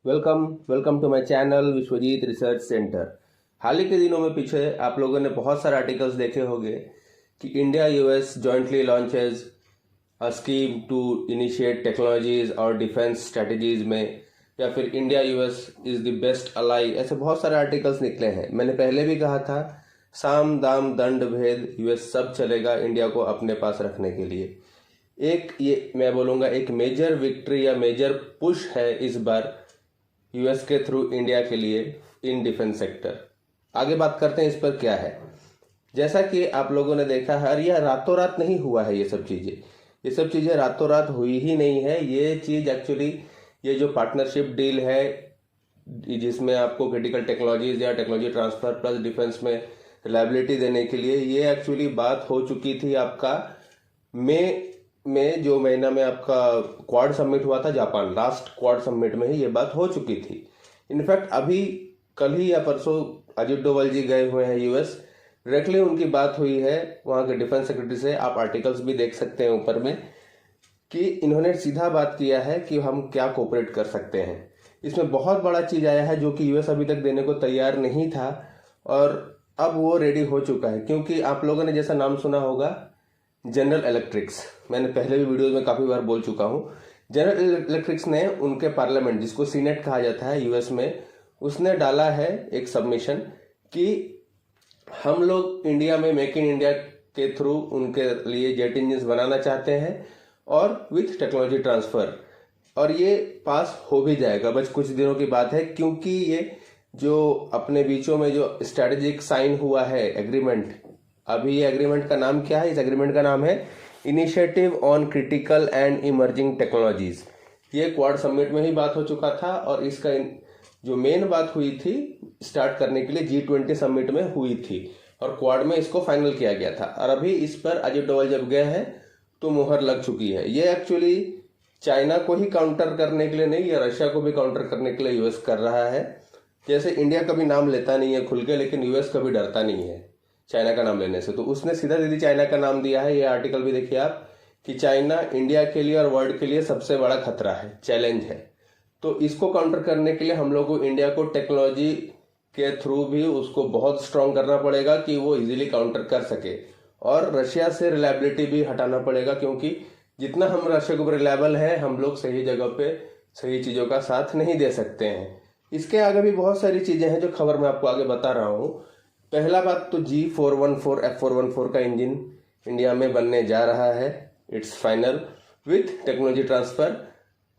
Welcome welcome to my channel Vishwajeet research centre. हाल ही के दिनों में पीछे आप लोगों ने बहुत सारे आर्टिकल्स देखे होंगे कि India US jointly launches a scheme to initiate technologies और डिफेंस स्ट्रेटजीज में, या फिर India US is the best ally. ऐसे बहुत सारे आर्टिकल्स निकले हैं। मैंने पहले भी कहा था, साम दाम दंड भेद यूएस सब चलेगा इंडिया को अपने पास रखने के लिए। एक ये मैं बोलूँगा एक मेजर विक्ट्री या मेजर पुश है इस बार यूएस के थ्रू इंडिया के लिए इन डिफेंस सेक्टर। आगे बात करते हैं इस पर क्या है। जैसा कि आप लोगों ने देखा है, यह रातों रात नहीं हुआ है। ये सब चीज़ें रातों रात हुई ही नहीं है। ये चीज़ एक्चुअली ये जो पार्टनरशिप डील है जिसमें आपको क्रिटिकल टेक्नोलॉजीज या टेक्नोलॉजी ट्रांसफर प्लस डिफेंस में रिलायबिलिटी देने के लिए, ये एक्चुअली बात हो चुकी थी आपका मई में, जो महीना में आपका क्वाड समिट हुआ था जापान, लास्ट क्वाड समिट में ही ये बात हो चुकी थी। इनफैक्ट अभी कल ही या परसों अजित डोभाल जी गए हुए हैं यूएस, डायरेक्टली उनकी बात हुई है वहाँ के डिफेंस सेक्रेटरी से। आप आर्टिकल्स भी देख सकते हैं ऊपर में कि इन्होंने सीधा बात किया है कि हम क्या कोऑपरेट कर सकते हैं। इसमें बहुत बड़ा चीज़ आया है जो कि यूएस अभी तक देने को तैयार नहीं था और अब वो रेडी हो चुका है। क्योंकि आप लोगों ने जैसा नाम सुना होगा जनरल इलेक्ट्रिक्स, मैंने पहले भी वीडियोस में काफ़ी बार बोल चुका हूँ। जनरल इलेक्ट्रिक्स ने उनके पार्लियामेंट, जिसको सीनेट कहा जाता है यूएस में, उसने डाला है एक सबमिशन कि हम लोग इंडिया में मेक इन इंडिया के थ्रू उनके लिए जेट इंजन बनाना चाहते हैं और विथ टेक्नोलॉजी ट्रांसफर। और ये पास हो भी जाएगा, बस कुछ दिनों की बात है। क्योंकि ये जो अपने बीचों में जो स्ट्रेटेजिक साइन हुआ है एग्रीमेंट, अभी ये एग्रीमेंट का नाम क्या है? इस एग्रीमेंट का नाम है initiative on critical and emerging technologies. ये क्वाड समिट में ही बात हो चुका था और इसका जो मेन बात हुई थी स्टार्ट करने के लिए G20 समिट में हुई थी और क्वाड में इसको फाइनल किया गया था। और अभी इस पर अजित डोभाल जब गए हैं तो मुहर लग चुकी है। ये एक्चुअली चाइना को ही काउंटर करने के लिए नहीं, या रशिया को भी काउंटर करने के लिए यूएस कर रहा है। जैसे इंडिया कभी नाम लेता नहीं है खुल के, लेकिन यूएस कभी डरता नहीं है चाइना का नाम लेने से, तो उसने सीधा सीधी चाइना का नाम दिया है। ये आर्टिकल भी देखिए आप कि चाइना इंडिया के लिए और वर्ल्ड के लिए सबसे बड़ा खतरा है, चैलेंज है। तो इसको काउंटर करने के लिए हम लोग को इंडिया को टेक्नोलॉजी के थ्रू भी उसको बहुत स्ट्रांग करना पड़ेगा कि वो इजीली काउंटर कर सके। और रशिया से रिलायबिलिटी भी हटाना पड़ेगा, क्योंकि जितना हम रशिया के ऊपर रिलायबल है, हम लोग सही जगह पे सही चीज़ों का साथ नहीं दे सकते हैं। इसके आगे भी बहुत सारी चीज़ें हैं जो खबर मैं आपको आगे बता रहा हूँ। पहला बात तो G414 F414 का इंजन इंडिया में बनने जा रहा है। It's final with technology transfer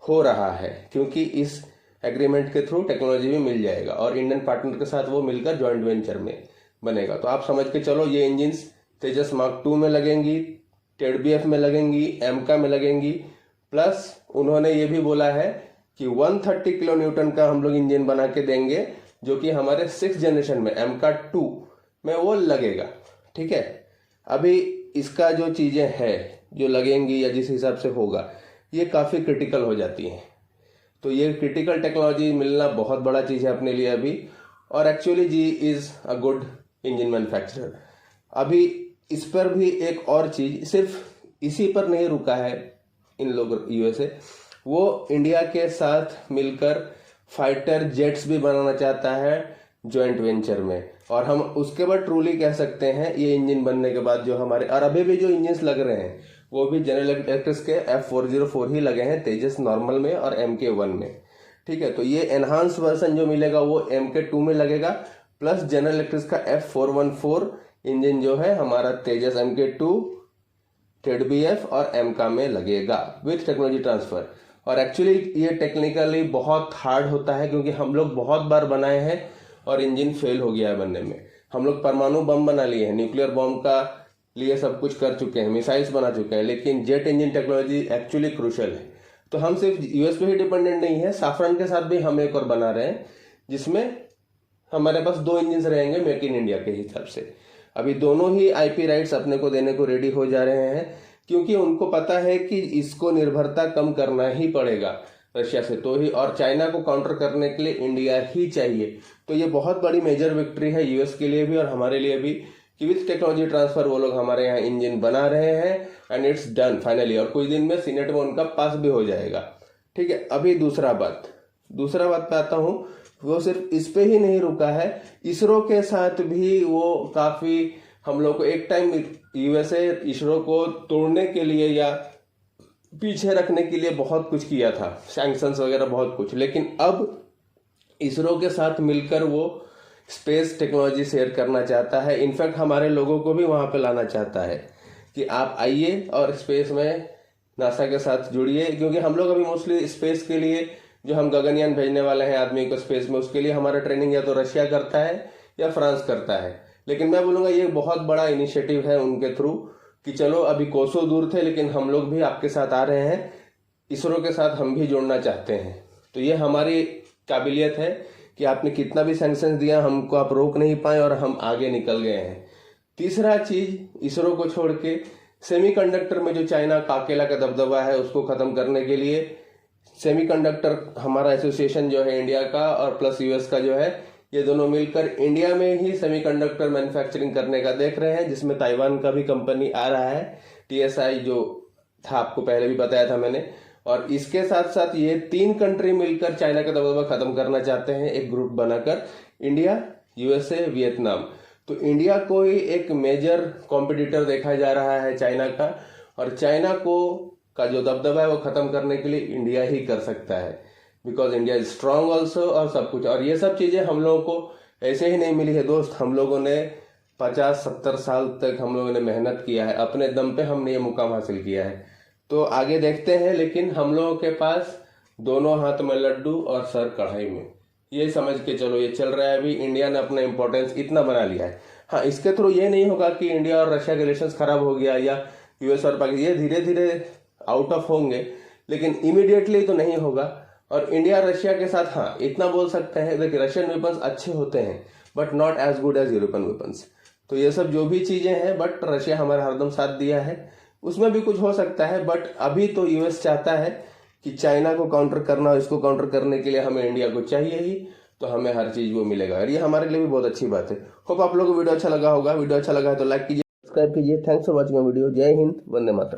हो रहा है, क्योंकि इस एग्रीमेंट के थ्रू टेक्नोलॉजी भी मिल जाएगा और इंडियन पार्टनर के साथ वो मिलकर जॉइंट वेंचर में बनेगा। तो आप समझ के चलो, ये इंजन तेजस मार्क 2 में लगेंगी, TEDBF में लगेंगी, एमका में लगेंगी। प्लस उन्होंने ये भी बोला है कि 130 किलो न्यूटन का हम लोग इंजन बना के देंगे, जो कि हमारे 6th जनरेशन में एमका 2 में वो लगेगा। ठीक है, अभी इसका जो चीज़ें हैं जो लगेंगी या जिस हिसाब से होगा, ये काफ़ी क्रिटिकल हो जाती हैं। तो ये क्रिटिकल टेक्नोलॉजी मिलना बहुत बड़ा चीज़ है अपने लिए अभी। और actually G is a good engine manufacturer. अभी इस पर भी एक और चीज़, सिर्फ इसी पर नहीं रुका है इन लोग यूएसए, वो इंडिया के साथ मिलकर फाइटर जेट्स भी बनाना चाहता है जॉइंट वेंचर में। और हम उसके बाद ट्रूली कह सकते हैं ये इंजन बनने के बाद जो हमारे, और अभी भी जो इंजन्स लग रहे हैं वो भी जनरल इलेक्ट्रिक्स के F404 ही लगे हैं, तेजस नॉर्मल में और MK1 में। ठीक है, तो ये एनहांस वर्जन जो मिलेगा वो MK2 में लगेगा, प्लस जनरल इलेक्ट्रिक्स का F414 इंजन जो है हमारा तेजस MK2, TEDBF और एमका में लगेगा विथ टेक्नोलॉजी ट्रांसफर। और एक्चुअली ये टेक्निकली बहुत हार्ड होता है, क्योंकि हम लोग बहुत बार बनाए हैं और इंजन फेल हो गया है बनने में। हम लोग परमाणु बम बना लिए हैं, न्यूक्लियर बम का लिए सब कुछ कर चुके हैं, मिसाइल्स बना चुके हैं, लेकिन jet engine technology actually crucial है। तो हम सिर्फ यूएस पे ही डिपेंडेंट नहीं है, साफरन के साथ भी हम एक और बना रहे हैं, जिसमें हमारे पास 2 इंजन रहेंगे मेक इन इंडिया के हिसाब से। अभी दोनों ही IP राइट्स अपने को देने को रेडी हो जा रहे हैं, क्योंकि उनको पता है कि इसको निर्भरता कम करना ही पड़ेगा रशिया से, तो ही, और चाइना को काउंटर करने के लिए इंडिया ही चाहिए। तो ये बहुत बड़ी मेजर विक्ट्री है यूएस के लिए भी और हमारे लिए भी, कि विथ टेक्नोलॉजी ट्रांसफर वो लोग हमारे यहाँ इंजन बना रहे हैं एंड इट्स डन फाइनली। और कुछ दिन में सीनेट में उनका पास भी हो जाएगा। ठीक है, अभी दूसरा बात, दूसरा बात पे आता हूँ, वो सिर्फ इस पे ही नहीं रुका है, इसरो के साथ भी वो काफी हम लोग को एक टाइम यूएसए इसरो को तोड़ने के लिए या पीछे रखने के लिए बहुत कुछ किया था, सैंक्शंस वगैरह बहुत कुछ, लेकिन अब इसरो के साथ मिलकर वो स्पेस टेक्नोलॉजी शेयर करना चाहता है। इनफैक्ट हमारे लोगों को भी वहां पे लाना चाहता है कि आप आइए और स्पेस में नासा के साथ जुड़िए, क्योंकि हम लोग अभी मोस्टली स्पेस के लिए जो हम गगनयान भेजने वाले हैं आदमी को स्पेस में, उसके लिए हमारा ट्रेनिंग या तो रशिया करता है या फ्रांस करता है। लेकिन मैं बोलूंगा ये बहुत बड़ा इनिशिएटिव है उनके थ्रू कि चलो अभी कोसों दूर थे लेकिन हम लोग भी आपके साथ आ रहे हैं, इसरो के साथ हम भी जुड़ना चाहते हैं। तो ये हमारी काबिलियत है कि आपने कितना भी सैंक्शन दिया हमको आप रोक नहीं पाए और हम आगे निकल गए हैं। तीसरा चीज, इसरो को छोड़ के सेमीकंडक्टर में जो चाइना का अकेला का दबदबा है उसको खत्म करने के लिए सेमीकंडक्टर हमारा एसोसिएशन जो है इंडिया का और प्लस यूएस का जो है, ये दोनों मिलकर इंडिया में ही सेमीकंडक्टर मैन्युफैक्चरिंग करने का देख रहे हैं, जिसमें ताइवान का भी कंपनी आ रहा है, टीएसआई जो था आपको पहले भी बताया था मैंने। और इसके साथ साथ ये 3 कंट्री मिलकर चाइना का दबदबा खत्म करना चाहते हैं एक ग्रुप बनाकर, इंडिया, यूएसए, वियतनाम। तो इंडिया को ही एक मेजर कॉम्पिटिटर देखा जा रहा है चाइना का, और चाइना को का जो दबदबा है वो खत्म करने के लिए इंडिया ही कर सकता है, because India is strong also और सब कुछ। और ये सब चीजें हम लोगों को ऐसे ही नहीं मिली है दोस्त, हम लोगों ने 50-70 साल तक हम लोगों ने मेहनत किया है, अपने दम पे हमने ये मुकाम हासिल किया है। तो आगे देखते हैं, लेकिन हम लोगों के पास दोनों हाथ में लड्डू और सर कढ़ाई में, ये समझ के चलो ये चल रहा है। अभी इंडिया ने अपना इंपॉर्टेंस इतना बना लिया है। हाँ, इसके थ्रू ये नहीं होगा कि इंडिया और रशिया के रिलेशन खराब हो गया या यूएस और पाकिस्तान, ये धीरे धीरे आउट ऑफ होंगे, लेकिन इमीडिएटली तो नहीं होगा। और इंडिया रशिया के साथ हाँ इतना बोल सकते हैं, देखिए रशियन वेपन्स अच्छे होते हैं but not as good as European weapons. तो ये सब जो भी चीजें हैं, बट रशिया हमारा हरदम साथ दिया है, उसमें भी कुछ हो सकता है। बट अभी तो यूएस चाहता है कि चाइना को काउंटर करना, इसको काउंटर करने के लिए हमें इंडिया को चाहिए ही, तो हमें हर चीज वो मिलेगा, और ये हमारे लिए भी बहुत अच्छी बात है। होप आप लोगों को वीडियो अच्छा लगा होगा। वीडियो अच्छा लगा है तो लाइक कीजिए, सब्सक्राइब कीजिए। Thanks for watching video. जय हिंद, वंदे मातरम।